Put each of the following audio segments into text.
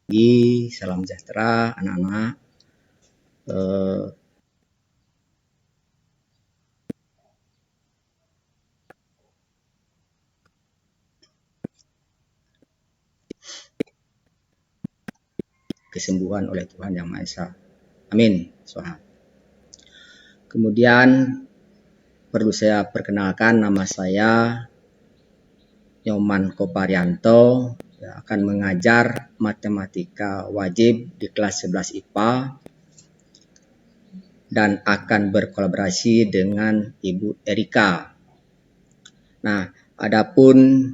Salam sejahtera anak-anak. Kesembuhan oleh Tuhan Yang Maha Esa. Amin. Soal. Kemudian perlu saya perkenalkan, nama saya Nyoman Koparianto, akan mengajar matematika wajib di kelas 11 IPA dan akan berkolaborasi dengan Ibu Erika. Nah, adapun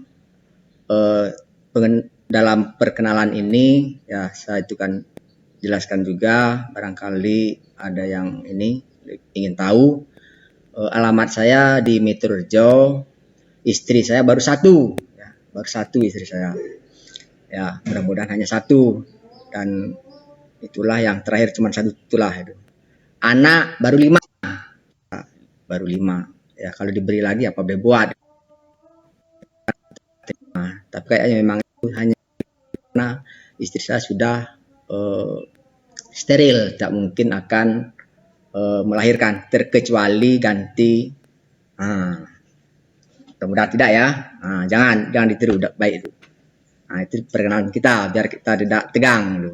dalam perkenalan ini ya saya itu kan jelaskan juga, barangkali ada yang ini ingin tahu. Alamat saya di Metrorejo, istri saya baru satu istri saya. Ya, mudah-mudahan hanya satu, dan itulah yang terakhir cuma satu itulah itu. Anak baru 5. Ya, kalau diberi lagi apa boleh buat. Nah, tapi kayaknya memang itu hanya karena istri saya sudah steril, tak mungkin akan melahirkan terkecuali ganti. Mudah-mudahan tidak ya. Jangan ditiru, baik itu. Itu perkenalan kita biar kita tidak tegang.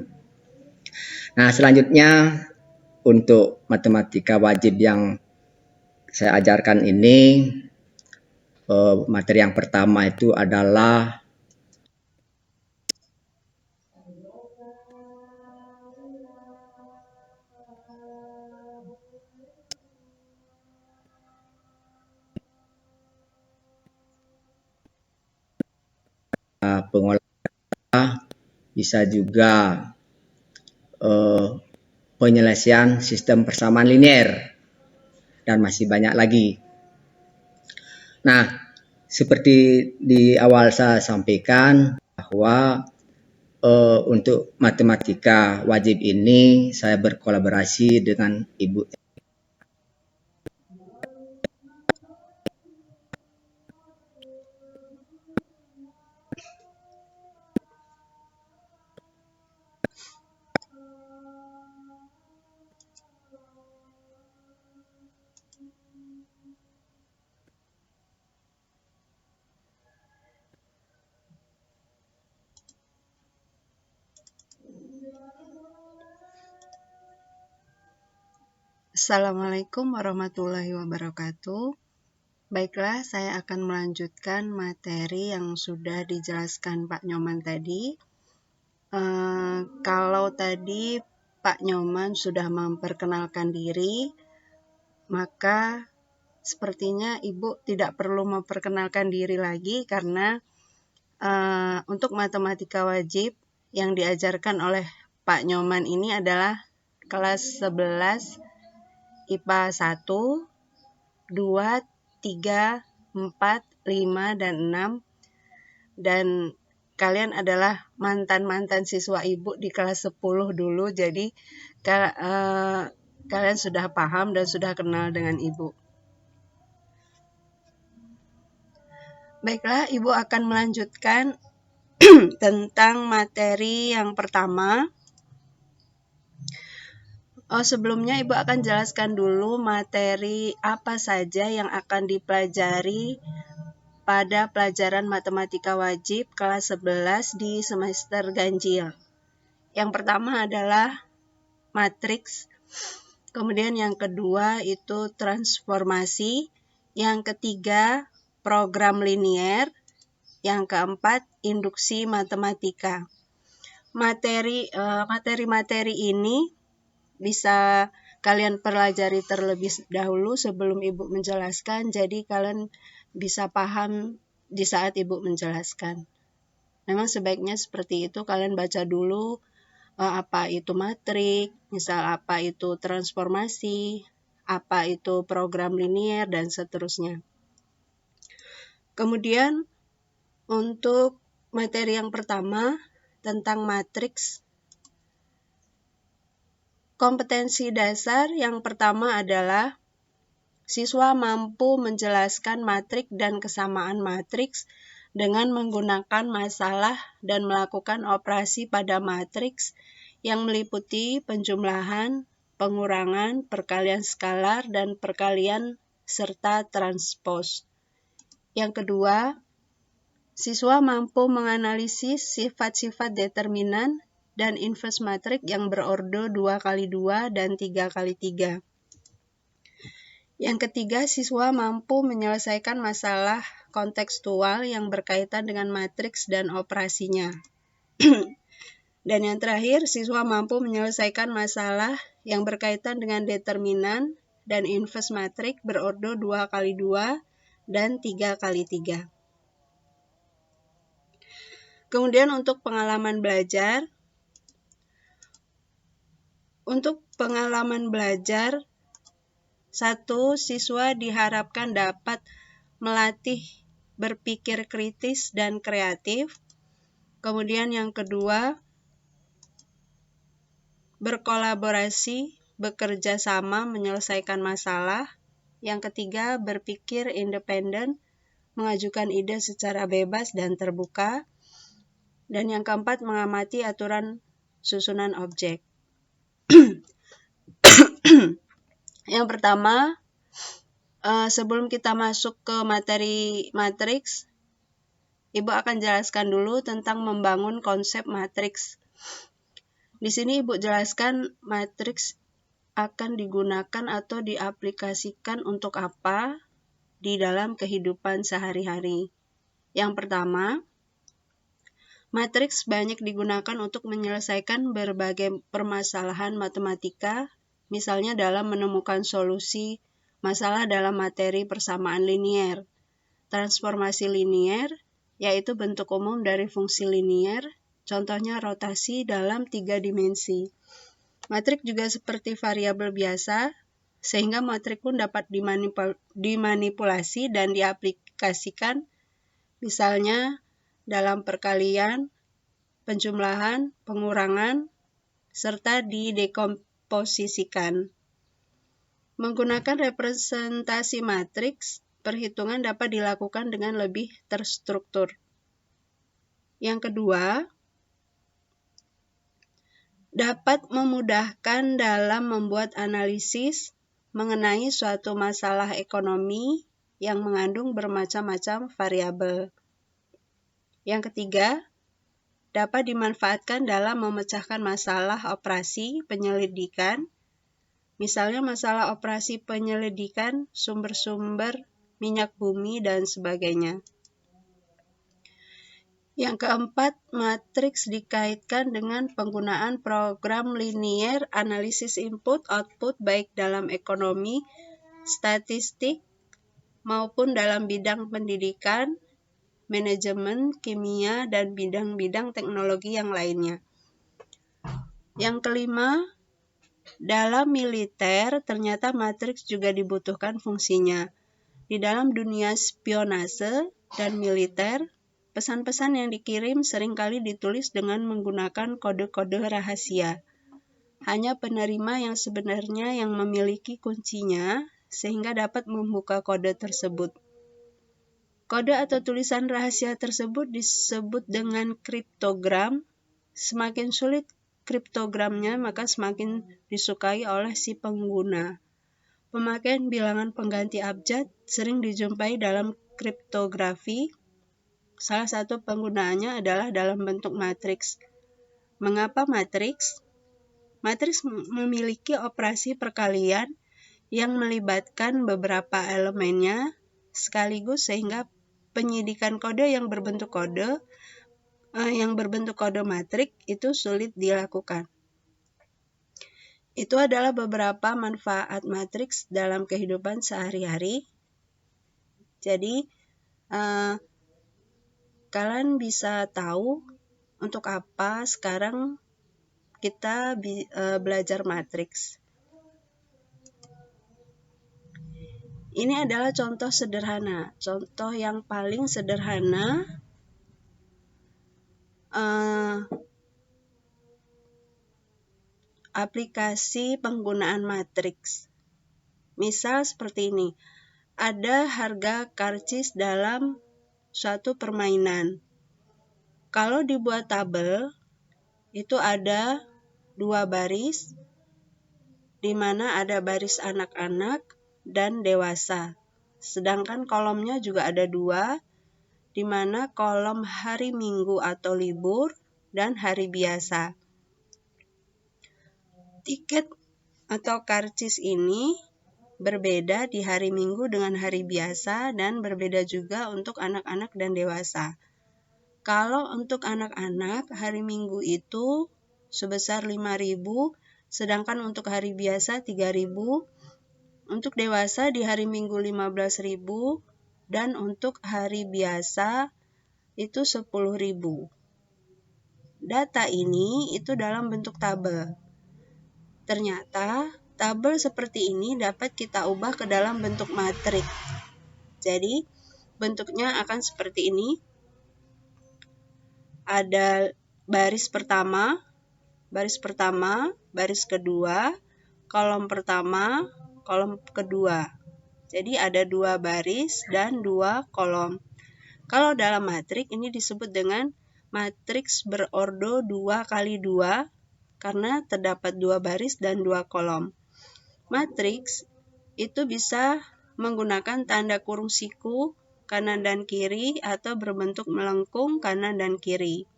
Nah, selanjutnya untuk matematika wajib yang saya ajarkan ini, materi yang pertama itu adalah pengolahan, bisa juga penyelesaian sistem persamaan linear, dan masih banyak lagi. Nah, seperti di awal saya sampaikan bahwa untuk matematika wajib ini saya berkolaborasi dengan Ibu. Assalamualaikum warahmatullahi wabarakatuh. Baiklah, saya akan melanjutkan materi yang sudah dijelaskan Pak Nyoman tadi. Kalau tadi Pak Nyoman sudah memperkenalkan diri, maka sepertinya Ibu tidak perlu memperkenalkan diri lagi karena untuk matematika wajib yang diajarkan oleh Pak Nyoman ini adalah kelas 11 IPA 1, 2, 3, 4, 5, dan 6. Dan kalian adalah mantan-mantan siswa Ibu di kelas 10 dulu, jadi kalian sudah paham dan sudah kenal dengan Ibu. Baiklah, Ibu akan melanjutkan tentang materi yang pertama. Sebelumnya Ibu akan jelaskan dulu materi apa saja yang akan dipelajari pada pelajaran matematika wajib kelas 11 di semester ganjil. Yang pertama adalah matriks, kemudian yang kedua itu transformasi, yang ketiga program linier, yang keempat induksi matematika. Materi-materi ini bisa kalian pelajari terlebih dahulu sebelum Ibu menjelaskan, jadi kalian bisa paham di saat Ibu menjelaskan. Memang sebaiknya seperti itu, kalian baca dulu apa itu matrik, misal apa itu transformasi, apa itu program linier, dan seterusnya. Kemudian untuk materi yang pertama tentang matriks, kompetensi dasar yang pertama adalah siswa mampu menjelaskan matrik dan kesamaan matriks dengan menggunakan masalah dan melakukan operasi pada matriks yang meliputi penjumlahan, pengurangan, perkalian skalar, dan perkalian serta transpos. Yang kedua, siswa mampu menganalisis sifat-sifat determinan dan inverse matrix yang berordo 2x2 dan 3x3. Yang ketiga, siswa mampu menyelesaikan masalah kontekstual yang berkaitan dengan matriks dan operasinya. Dan yang terakhir, siswa mampu menyelesaikan masalah yang berkaitan dengan determinan dan inverse matrix berordo 2x2 dan 3x3. Kemudian untuk pengalaman belajar. Untuk pengalaman belajar, 1. Siswa diharapkan dapat melatih berpikir kritis dan kreatif. Kemudian yang kedua, berkolaborasi, bekerja sama menyelesaikan masalah. Yang ketiga, berpikir independen, mengajukan ide secara bebas dan terbuka. Dan yang keempat, mengamati aturan susunan objek. Yang pertama, sebelum kita masuk ke materi matriks, Ibu akan jelaskan dulu tentang membangun konsep matriks. Di sini Ibu jelaskan matriks akan digunakan atau diaplikasikan untuk apa di dalam kehidupan sehari-hari. Yang pertama, matriks banyak digunakan untuk menyelesaikan berbagai permasalahan matematika, misalnya dalam menemukan solusi masalah dalam materi persamaan linier, transformasi linier, yaitu bentuk umum dari fungsi linier, contohnya rotasi dalam 3 dimensi. Matrik juga seperti variabel biasa, sehingga matrik pun dapat dimanipulasi dan diaplikasikan, misalnya dalam perkalian, penjumlahan, pengurangan, serta didekomposisikan. Menggunakan representasi matriks, perhitungan dapat dilakukan dengan lebih terstruktur. Yang kedua, dapat memudahkan dalam membuat analisis mengenai suatu masalah ekonomi yang mengandung bermacam-macam variabel. Yang ketiga, dapat dimanfaatkan dalam memecahkan masalah operasi penyelidikan, misalnya masalah operasi penyelidikan sumber-sumber minyak bumi dan sebagainya. Yang keempat, matriks dikaitkan dengan penggunaan program linier analisis input-output baik dalam ekonomi, statistik, maupun dalam bidang pendidikan, manajemen, kimia, dan bidang-bidang teknologi yang lainnya. Yang kelima, dalam militer ternyata matriks juga dibutuhkan fungsinya. Di dalam dunia spionase dan militer, pesan-pesan yang dikirim seringkali ditulis dengan menggunakan kode-kode rahasia. Hanya penerima yang sebenarnya yang memiliki kuncinya, sehingga dapat membuka kode tersebut. Kode atau tulisan rahasia tersebut disebut dengan kriptogram. Semakin sulit kriptogramnya, maka semakin disukai oleh si pengguna. Pemakaian bilangan pengganti abjad sering dijumpai dalam kriptografi. Salah satu penggunaannya adalah dalam bentuk matriks. Mengapa matriks? Matriks memiliki operasi perkalian yang melibatkan beberapa elemennya sekaligus, sehingga penyidikan kode yang berbentuk kode matrik itu sulit dilakukan. Itu adalah beberapa manfaat matriks dalam kehidupan sehari-hari. Jadi, kalian bisa tahu untuk apa sekarang kita belajar matriks. Ini adalah contoh sederhana, contoh yang paling sederhana aplikasi penggunaan matriks. Misal seperti ini, ada harga karcis dalam suatu permainan. Kalau dibuat tabel, itu ada 2 baris, di mana ada baris anak-anak dan dewasa. Sedangkan kolomnya juga ada 2, di mana kolom hari Minggu atau libur dan hari biasa. Tiket atau karcis ini berbeda di hari Minggu dengan hari biasa dan berbeda juga untuk anak-anak dan dewasa. Kalau untuk anak-anak, hari Minggu itu sebesar 5.000, sedangkan untuk hari biasa 3.000. Untuk dewasa di hari Minggu 15.000 dan untuk hari biasa itu 10.000. Data ini itu dalam bentuk tabel. Ternyata tabel seperti ini dapat kita ubah ke dalam bentuk matriks. Jadi bentuknya akan seperti ini. Ada baris pertama, baris kedua, kolom pertama, kolom kedua. Jadi ada 2 baris dan 2 kolom. Kalau dalam matriks ini disebut dengan matriks berordo 2 kali 2 karena terdapat 2 baris dan 2 kolom. Matriks itu bisa menggunakan tanda kurung siku kanan dan kiri atau berbentuk melengkung kanan dan kiri.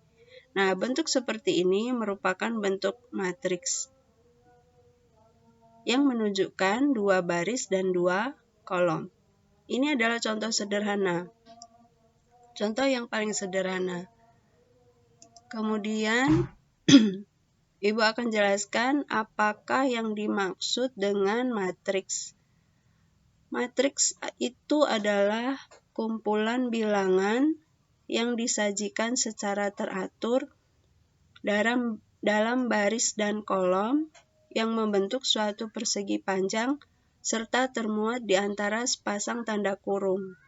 Nah, bentuk seperti ini merupakan bentuk matriks yang menunjukkan 2 baris dan 2 kolom. Ini adalah contoh sederhana. Contoh yang paling sederhana. Kemudian, Ibu akan jelaskan apakah yang dimaksud dengan matriks. Matriks itu adalah kumpulan bilangan yang disajikan secara teratur dalam baris dan kolom yang membentuk suatu persegi panjang serta termuat di antara sepasang tanda kurung.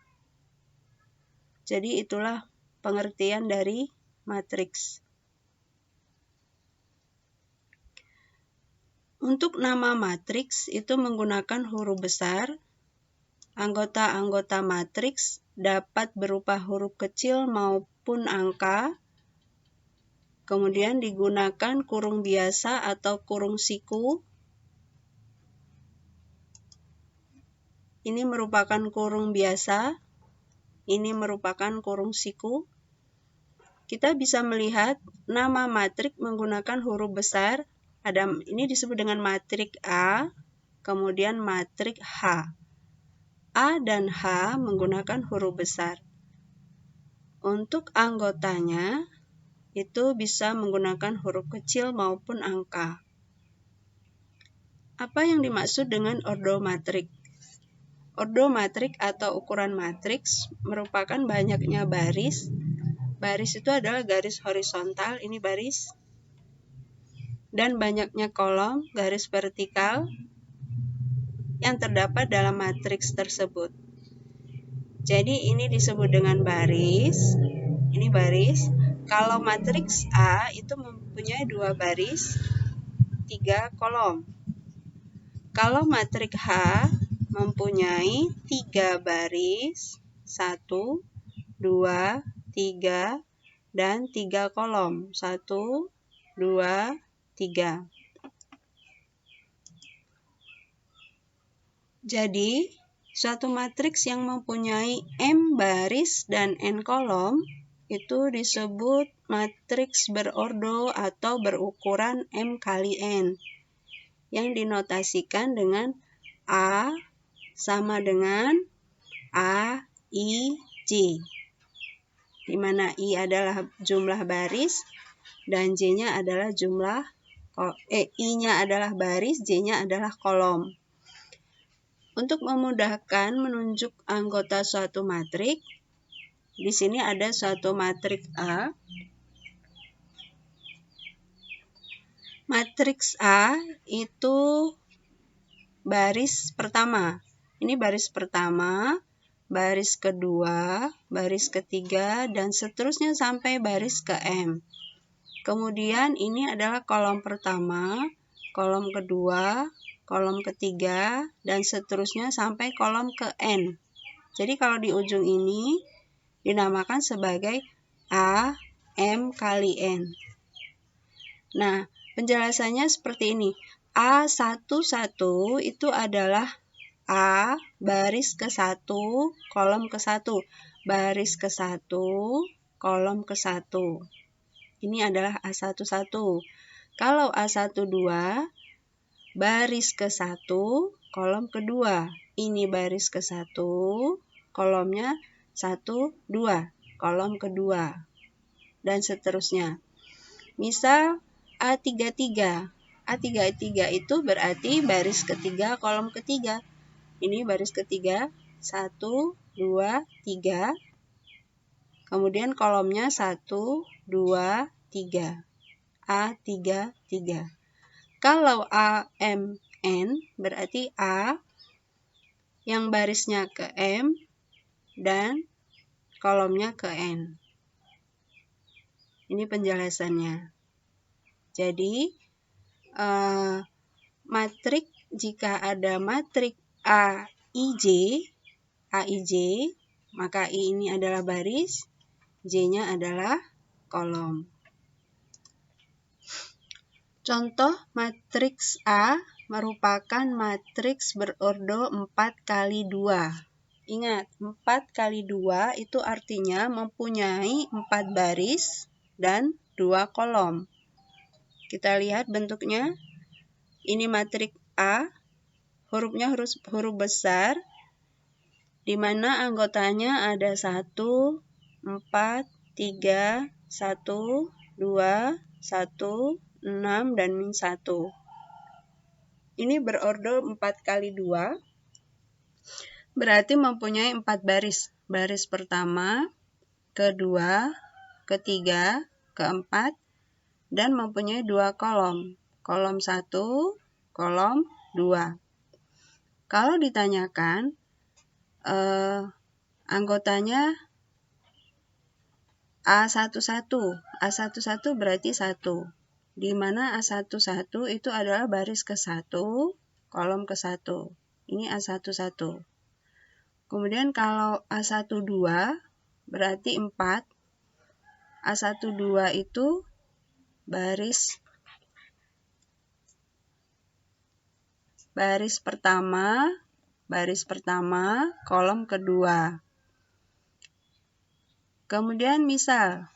Jadi itulah pengertian dari matriks. Untuk nama matriks itu menggunakan huruf besar. Anggota-anggota matriks dapat berupa huruf kecil maupun angka. Kemudian digunakan kurung biasa atau kurung siku. Ini merupakan kurung biasa. Ini merupakan kurung siku. Kita bisa melihat nama matriks menggunakan huruf besar. Ini disebut dengan matriks A, kemudian matriks H. A dan H menggunakan huruf besar. Untuk anggotanya itu bisa menggunakan huruf kecil maupun angka. Apa yang dimaksud dengan ordo matriks? Ordo matriks atau ukuran matriks merupakan banyaknya baris. Baris itu adalah garis horizontal, ini baris. Dan banyaknya kolom, garis vertikal yang terdapat dalam matriks tersebut. Jadi ini disebut dengan baris. Ini baris. Kalau matriks A itu mempunyai 2 baris, 3 kolom. Kalau matriks H mempunyai 3 baris, 1, 2, 3, dan 3 kolom. 1, 2, 3. Jadi, suatu matriks yang mempunyai M baris dan N kolom itu disebut matriks berordo atau berukuran M kali N yang dinotasikan dengan A sama dengan A, I, J, di mana I adalah jumlah baris dan J-nya adalah I-nya adalah baris, J-nya adalah kolom. Untuk memudahkan menunjuk anggota suatu matriks, di sini ada suatu matriks A. Matriks A itu baris pertama. Ini baris pertama, baris kedua, baris ketiga, dan seterusnya sampai baris ke M. Kemudian ini adalah kolom pertama, kolom kedua, kolom ketiga, dan seterusnya sampai kolom ke N. Jadi kalau di ujung ini dinamakan sebagai A, M kali N. Nah, penjelasannya seperti ini. A11 itu adalah A baris ke-1, kolom ke-1. Baris ke-1, kolom ke-1. Ini adalah A11. Kalau A12, baris ke-1, kolom kedua. Ini baris ke-1, kolomnya 1, 2, kolom kedua. Dan seterusnya. Misal A33. A33 itu berarti baris ketiga, kolom ketiga. Ini baris ketiga, 1, 2, 3. Kemudian kolomnya 1, 2, 3. A33. Kalau AMN berarti A yang barisnya ke M dan kolomnya ke N. Ini penjelasannya. Jadi, matrik jika ada matrik AIJ, maka I ini adalah baris, J-nya adalah kolom. Contoh matriks A merupakan matriks berordo 4 kali 2. Ingat, 4 kali 2 itu artinya mempunyai 4 baris dan 2 kolom. Kita lihat bentuknya. Ini matriks A, hurufnya huruf besar, di mana anggotanya ada 1, 4, 3, 1, 2, 1, 6, dan min 1. Ini berordo 4 kali 2, berarti mempunyai 4 baris. Baris pertama, kedua, ketiga, keempat, dan mempunyai 2 kolom. Kolom 1, kolom 2. Kalau ditanyakan, anggotanya A11. A11 berarti 1. Di mana A11 itu adalah baris ke-1, kolom ke-1. Ini A11. Kemudian kalau A12 berarti 4. A12 itu baris pertama, kolom kedua. Kemudian misal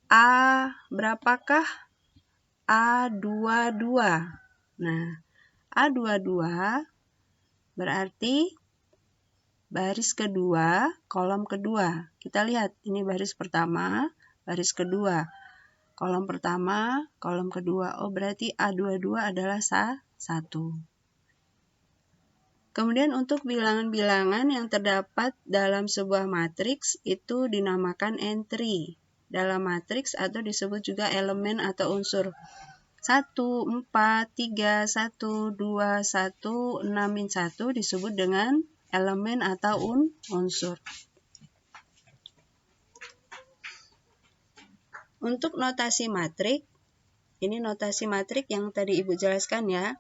A berapakah? A22. Nah, A22 berarti baris kedua, kolom kedua. Kita lihat, ini baris pertama, baris kedua. Kolom pertama, kolom kedua. Oh, berarti A22 adalah 1. Kemudian untuk bilangan-bilangan yang terdapat dalam sebuah matriks itu dinamakan entry dalam matriks atau disebut juga elemen atau unsur. 1, 4, 3, 1, 2, 1, 6, min 1 disebut dengan elemen atau unsur. Untuk notasi matrik, ini notasi matrik yang tadi Ibu jelaskan ya.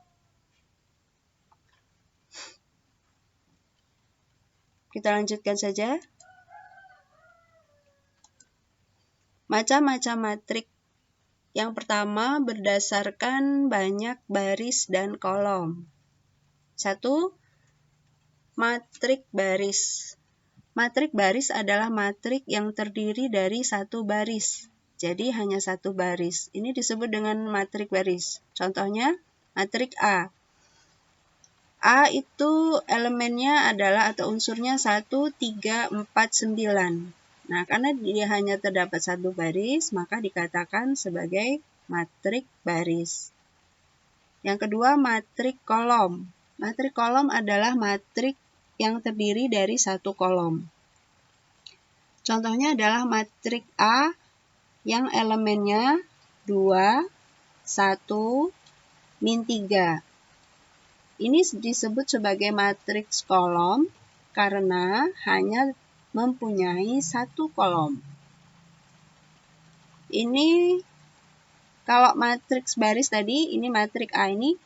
Kita lanjutkan saja. Macam-macam matrik. Yang pertama berdasarkan banyak baris dan kolom. 1. Matrik baris. Matrik baris adalah matrik yang terdiri dari 1 baris. Jadi hanya 1 baris. Ini disebut dengan matrik baris. Contohnya matrik A. A itu elemennya adalah atau unsurnya 1, 3, 4, 9. Nah, karena dia hanya terdapat 1 baris, maka dikatakan sebagai matrik baris. Yang kedua, matrik kolom. Matrik kolom adalah matrik yang terdiri dari 1 kolom. Contohnya adalah matrik A yang elemennya 2, 1, min 3. Ini disebut sebagai matriks kolom karena hanya mempunyai 1 kolom. Ini kalau matriks baris tadi, ini matrik A ini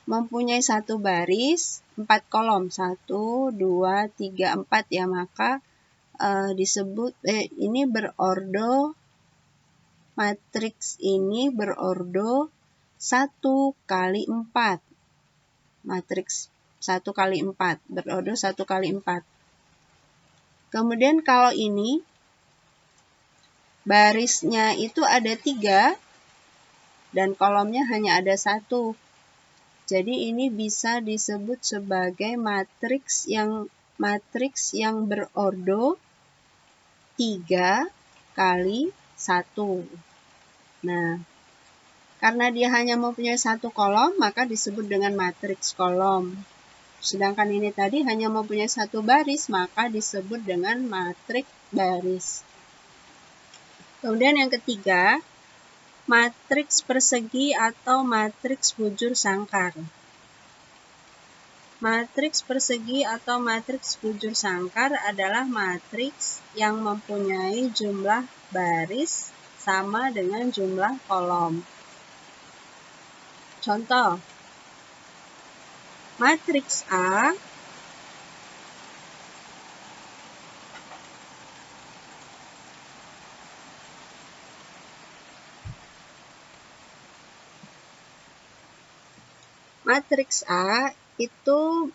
mempunyai 1 baris, 4 kolom. 1, 2, 3, 4 ya, maka ini berordo, matriks ini berordo 1 kali 4. Matriks 1 kali 4, berordo 1 kali 4. Kemudian kalau ini, barisnya itu ada 3, dan kolomnya hanya ada 1. Jadi ini bisa disebut sebagai matriks yang berordo 3 kali 1. Nah, karena dia hanya mempunyai 1 kolom, maka disebut dengan matriks kolom. Sedangkan ini tadi hanya mempunyai 1 baris, maka disebut dengan matriks baris. Kemudian yang ketiga, matriks persegi atau matriks bujur sangkar. Matriks persegi atau matriks bujur sangkar adalah matriks yang mempunyai jumlah baris sama dengan jumlah kolom. Contoh, matriks A itu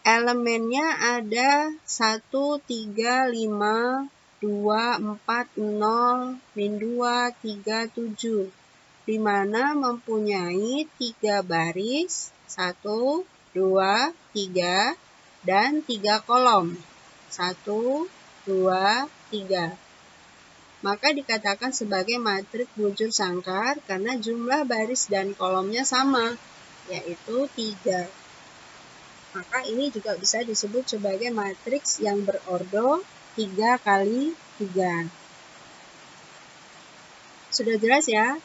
elemennya ada 1, 3, 5, 2, 4, 0, min 2, 3, 7. Di mana mempunyai 3 baris, 1, 2, 3, dan 3 kolom. 1, 2, 3. Maka dikatakan sebagai matriks bujur sangkar karena jumlah baris dan kolomnya sama, yaitu 3. Maka ini juga bisa disebut sebagai matriks yang berordo 3 kali 3. Sudah jelas ya?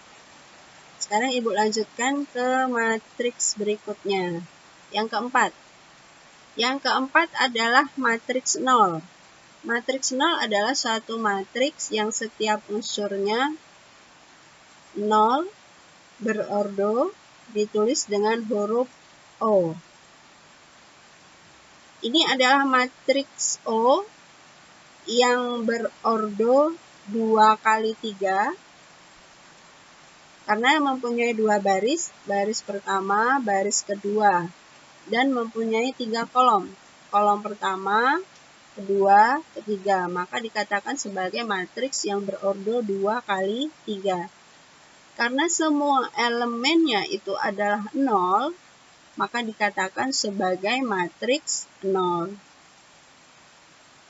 Sekarang Ibu lanjutkan ke matriks berikutnya. Yang keempat. Yang keempat adalah matriks 0. Matriks 0 adalah suatu matriks yang setiap unsurnya 0 berordo ditulis dengan huruf O. Ini adalah matriks O yang berordo 2 kali 3 karena mempunyai 2 baris, baris pertama, baris kedua, dan mempunyai 3 kolom. Kolom pertama, kedua, ketiga, maka dikatakan sebagai matriks yang berordo 2 kali 3. Karena semua elemennya itu adalah 0, maka dikatakan sebagai matriks 0.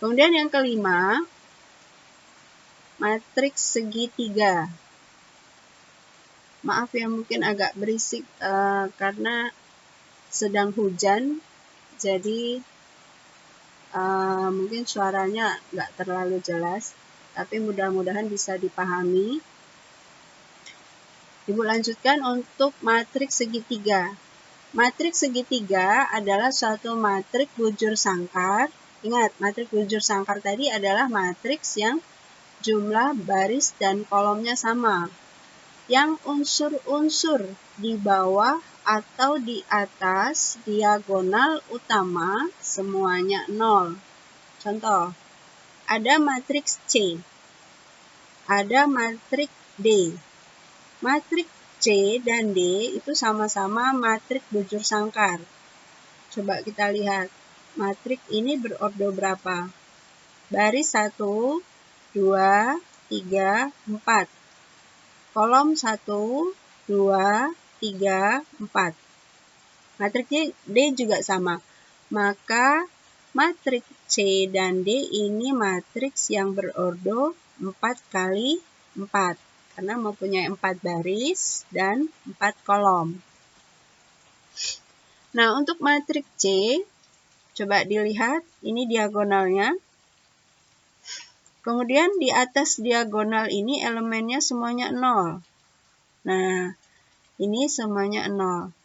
Kemudian yang kelima, matriks segitiga. Maaf ya, mungkin agak berisik karena sedang hujan, jadi mungkin suaranya nggak terlalu jelas, tapi mudah-mudahan bisa dipahami. Ibu lanjutkan untuk matriks segitiga. Matriks segitiga adalah suatu matriks bujur sangkar. Ingat, matriks bujur sangkar tadi adalah matriks yang jumlah baris dan kolomnya sama. Yang unsur-unsur di bawah atau di atas diagonal utama semuanya 0. Contoh, ada matriks C, ada matriks D. Matriks C dan D itu sama-sama matriks bujur sangkar. Coba kita lihat, matriks ini berordo berapa? Baris 1, 2, 3, 4. Kolom 1, 2, 3, 4. Matriks D juga sama. Maka matriks C dan D ini matriks yang berordo 4 kali 4. Karena mempunyai 4 baris dan 4 kolom. Nah, untuk matriks C, coba dilihat, ini diagonalnya. Kemudian di atas diagonal ini elemennya semuanya 0. Nah, ini semuanya 0.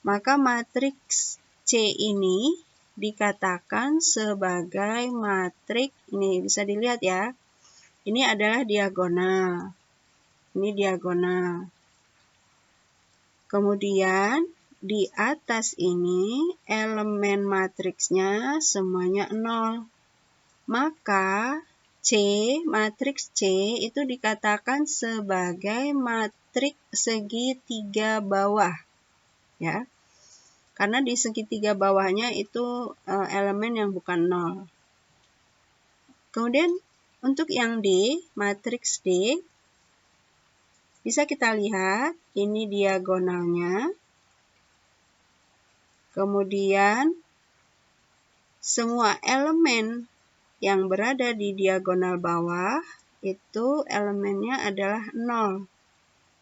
Maka matriks C ini dikatakan sebagai matriks, ini bisa dilihat ya. Ini adalah diagonal. Ini diagonal. Kemudian di atas ini elemen matriksnya semuanya 0. Maka matriks C itu dikatakan sebagai matriks segitiga bawah, ya. Karena di segitiga bawahnya itu elemen yang bukan 0. Kemudian untuk yang D, matriks D, bisa kita lihat ini diagonalnya. Kemudian semua elemen yang berada di diagonal bawah itu elemennya adalah 0.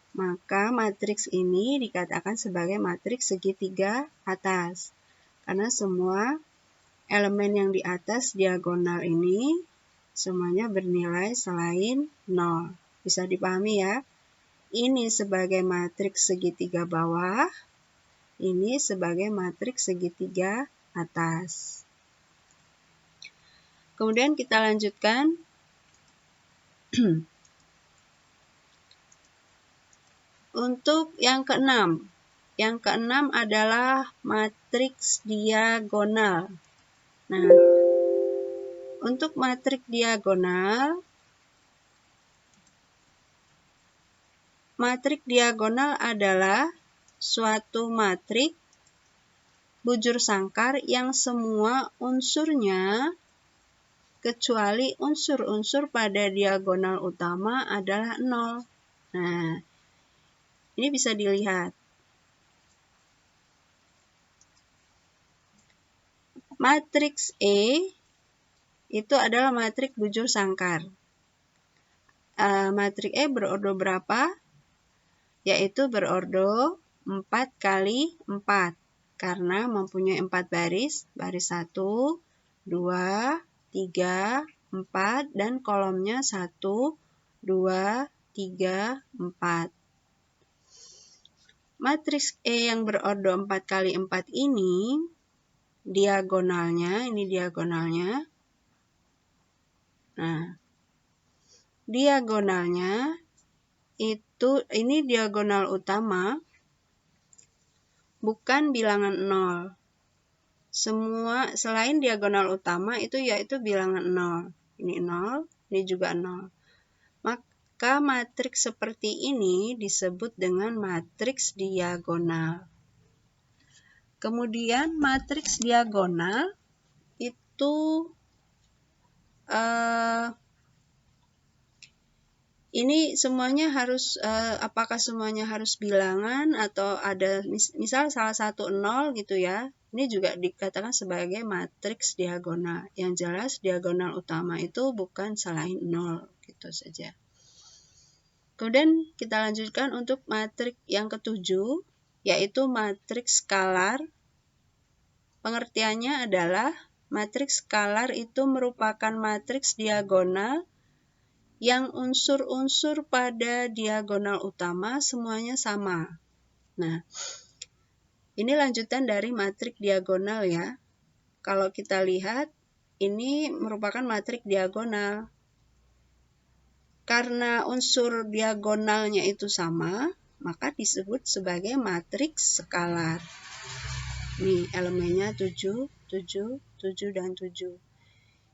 Maka matriks ini dikatakan sebagai matriks segitiga atas. Karena semua elemen yang di atas diagonal ini semuanya bernilai selain 0. Bisa dipahami ya? Ini sebagai matriks segitiga bawah, ini sebagai matriks segitiga atas. Kemudian kita lanjutkan. Untuk yang keenam. Yang keenam adalah matriks diagonal. Nah, untuk matriks diagonal adalah suatu matriks bujur sangkar yang semua unsurnya kecuali unsur-unsur pada diagonal utama adalah 0. Nah, ini bisa dilihat. Matriks E itu adalah matriks bujur sangkar. Matriks E berordo berapa? Yaitu berordo 4 kali 4. Karena mempunyai 4 baris. Baris 1, 2, 3, 4. Dan kolomnya 1, 2, 3, 4. Matriks E yang berordo 4 kali 4 ini, diagonalnya, ini diagonalnya. Nah, diagonalnya itu, ini diagonal utama, bukan bilangan 0. Semua selain diagonal utama itu yaitu bilangan 0. Ini 0, ini juga 0. Maka matriks seperti ini disebut dengan matriks diagonal. Kemudian matriks diagonal itu ini semuanya harus, apakah semuanya harus bilangan atau ada misal salah satu 0 gitu ya. Ini juga dikatakan sebagai matriks diagonal. Yang jelas diagonal utama itu bukan selain 0 gitu saja. Kemudian kita lanjutkan untuk matriks yang ketujuh, yaitu matriks skalar. Pengertiannya adalah matriks skalar itu merupakan matriks diagonal yang unsur-unsur pada diagonal utama semuanya sama. Nah, ini lanjutan dari matriks diagonal ya. Kalau kita lihat, ini merupakan matriks diagonal. Karena unsur diagonalnya itu sama, maka disebut sebagai matriks skalar. Nih, elemennya 7, 7, 7, dan 7.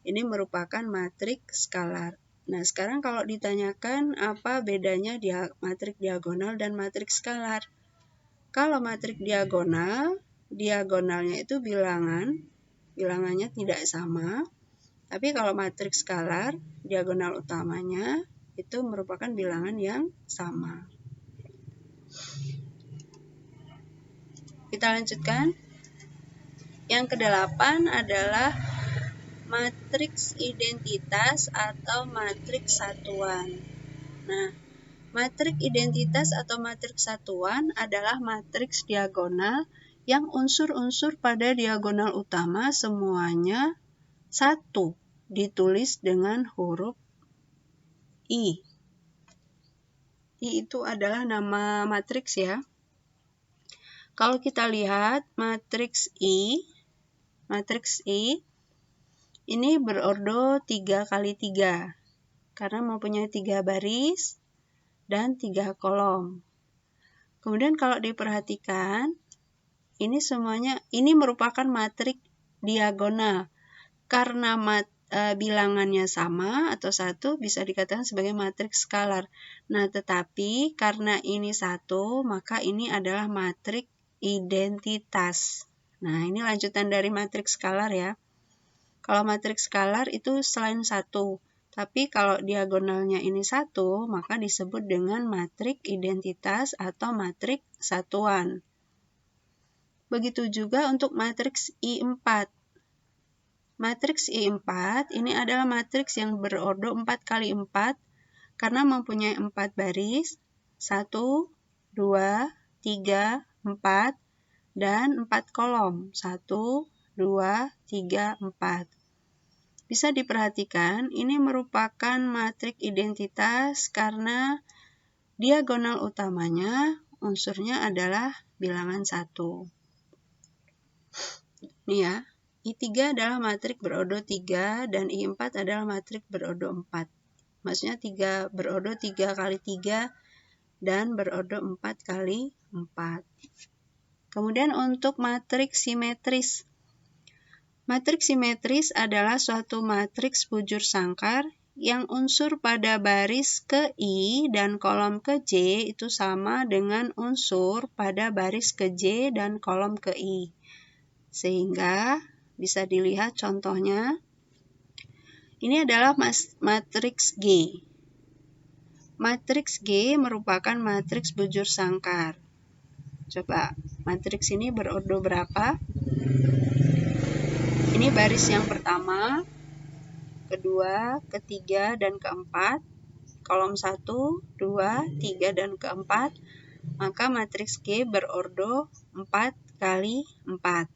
Ini merupakan matriks skalar. Nah, sekarang kalau ditanyakan apa bedanya matriks diagonal dan matriks skalar. Kalau matriks diagonal, diagonalnya itu bilangannya tidak sama. Tapi kalau matriks skalar, diagonal utamanya itu merupakan bilangan yang sama. Kita lanjutkan. Yang kedelapan adalah matriks identitas atau matriks satuan. Nah, matriks identitas atau matriks satuan adalah matriks diagonal yang unsur-unsur pada diagonal utama semuanya satu, ditulis dengan huruf I. I itu adalah nama matriks ya. Kalau kita lihat matriks I ini berordo 3 kali 3 karena mempunyai 3 baris dan 3 kolom. Kemudian kalau diperhatikan, ini semuanya ini merupakan matriks diagonal karena bilangannya sama atau 1 bisa dikatakan sebagai matriks skalar. Nah, tetapi karena ini 1, maka ini adalah matriks identitas. Nah, ini lanjutan dari matriks skalar ya. Kalau matriks skalar itu selain 1, tapi kalau diagonalnya ini 1, maka disebut dengan matriks identitas atau matriks satuan. Begitu juga untuk matriks I4. Matriks I4 ini adalah matriks yang berordo 4 kali 4 karena mempunyai 4 baris, 1, 2, 3, 4, dan 4 kolom, 1, 2, 3, 4. Bisa diperhatikan, ini merupakan matriks identitas karena diagonal utamanya unsurnya adalah bilangan 1. Nih ya. I3 adalah matriks berordo 3 dan I4 adalah matriks berordo 4. Maksudnya berordo 3 kali 3 dan berordo 4 kali 4. Kemudian untuk matriks simetris. Matriks simetris adalah suatu matriks bujur sangkar yang unsur pada baris ke I dan kolom ke J itu sama dengan unsur pada baris ke J dan kolom ke I. Sehingga bisa dilihat contohnya, ini adalah matriks G. Matriks G merupakan matriks bujur sangkar. Coba, matriks ini berordo berapa? Ini baris yang pertama, kedua, ketiga, dan keempat. Kolom 1, 2, 3, dan keempat. Maka matriks G berordo 4 kali 4.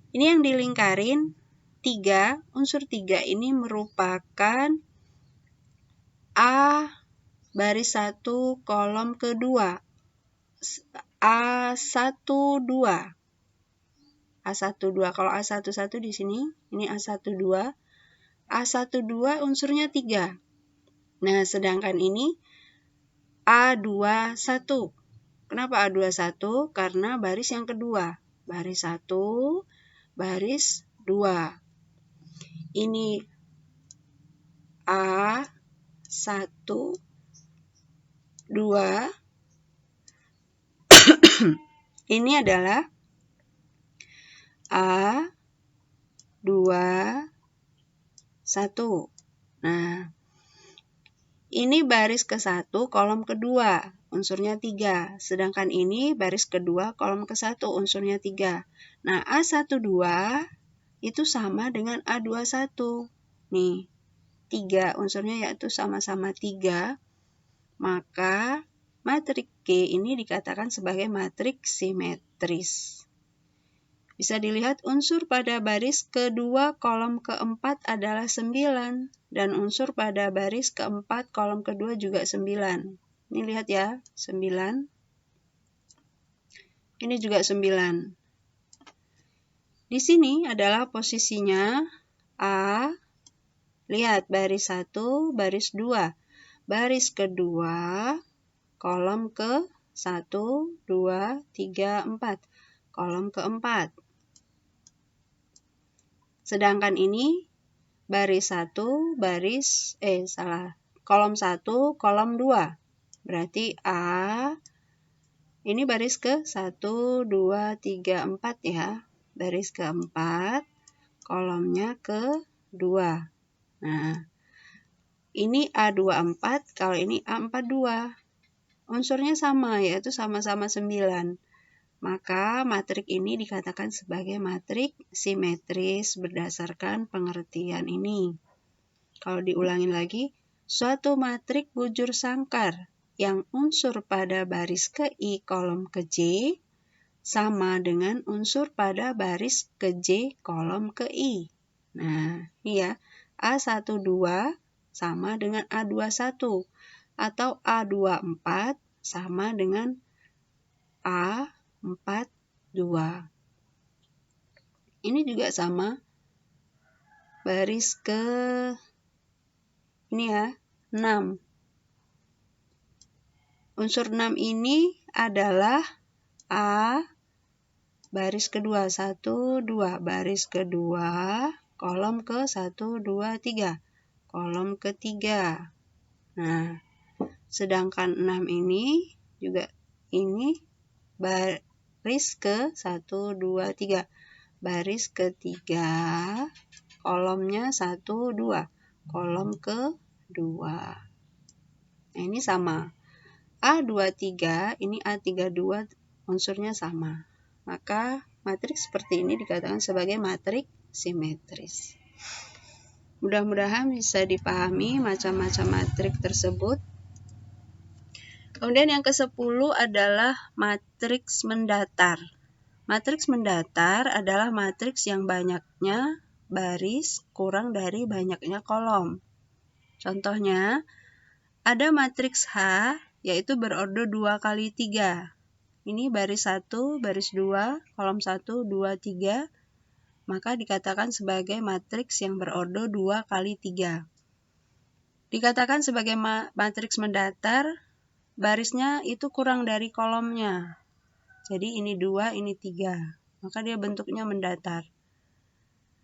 Ini yang dilingkarin 3, unsur 3 ini merupakan A baris 1 kolom kedua. A12. A12. Kalau A11 di sini, ini A12. A12 unsurnya 3. Nah, sedangkan ini A21. Kenapa A21? Karena baris yang kedua. Baris 1, baris 2. Ini A1, 2. Ini adalah A21. Nah, ini baris ke-1 kolom kedua, unsurnya 3. Sedangkan ini baris kedua kolom ke-1, unsurnya 3. Nah, A12 itu sama dengan A21. Nih, 3 unsurnya yaitu sama-sama 3. Maka matriks G ini dikatakan sebagai matriks simetris. Bisa dilihat unsur pada baris kedua kolom keempat adalah 9. Dan unsur pada baris keempat kolom kedua juga 9. Ini lihat ya, 9. Ini juga 9. Di sini adalah posisinya A. Lihat, baris 1, baris 2. Baris kedua, kolom ke 1, 2, 3, 4. Kolom keempat. Sedangkan ini baris 1, kolom 1, kolom 2. Berarti A, ini baris ke 1, 2, 3, 4 ya. Baris keempat, kolomnya ke 2. Nah, ini A24, kalau ini A42. Unsurnya sama, yaitu sama-sama 9. Maka matriks ini dikatakan sebagai matriks simetris berdasarkan pengertian ini. Kalau diulangin lagi, suatu matriks bujur sangkar yang unsur pada baris ke I kolom ke J sama dengan unsur pada baris ke J kolom ke I. Nah, ini ya, A12 sama dengan A21 atau A24 sama dengan A42. Ini juga sama. Baris ke ini ya, 6. Unsur 6 ini adalah A baris kedua, 1, 2, baris kedua, kolom ke 1, 2, 3, kolom ketiga. Nah, sedangkan 6 ini juga ini baris ke 1, 2, 3. Baris ketiga, kolomnya 1, 2, kolom ke-2. Nah, ini sama. A23, ini A32, unsurnya sama. Maka matriks seperti ini dikatakan sebagai matriks simetris. Mudah-mudahan bisa dipahami macam-macam matriks tersebut. Kemudian yang ke-10 adalah matriks mendatar. Matriks mendatar adalah matriks yang banyaknya baris kurang dari banyaknya kolom. Contohnya, ada matriks H, yaitu berordo 2 kali 3. Ini baris 1, baris 2, kolom 1, 2, 3. Maka dikatakan sebagai matriks yang berordo 2 kali 3. Dikatakan sebagai matriks mendatar, barisnya itu kurang dari kolomnya. Jadi ini 2, ini 3. Maka dia bentuknya mendatar.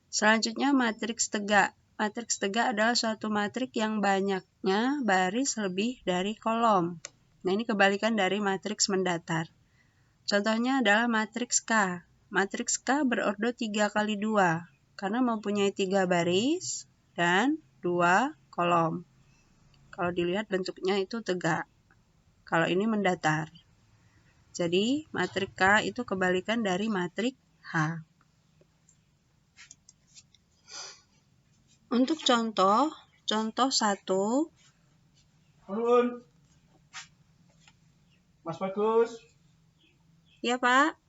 Selanjutnya matriks tegak. Matriks tegak adalah suatu matriks yang banyaknya baris lebih dari kolom. Nah, ini kebalikan dari matriks mendatar. Contohnya adalah matriks K. Matriks K berordo 3 kali 2 karena mempunyai 3 baris dan 2 kolom. Kalau dilihat bentuknya itu tegak. Kalau ini mendatar. Jadi, matriks K itu kebalikan dari matriks H. Untuk contoh 1. Halo, Mas Bagus. Ya, Pak.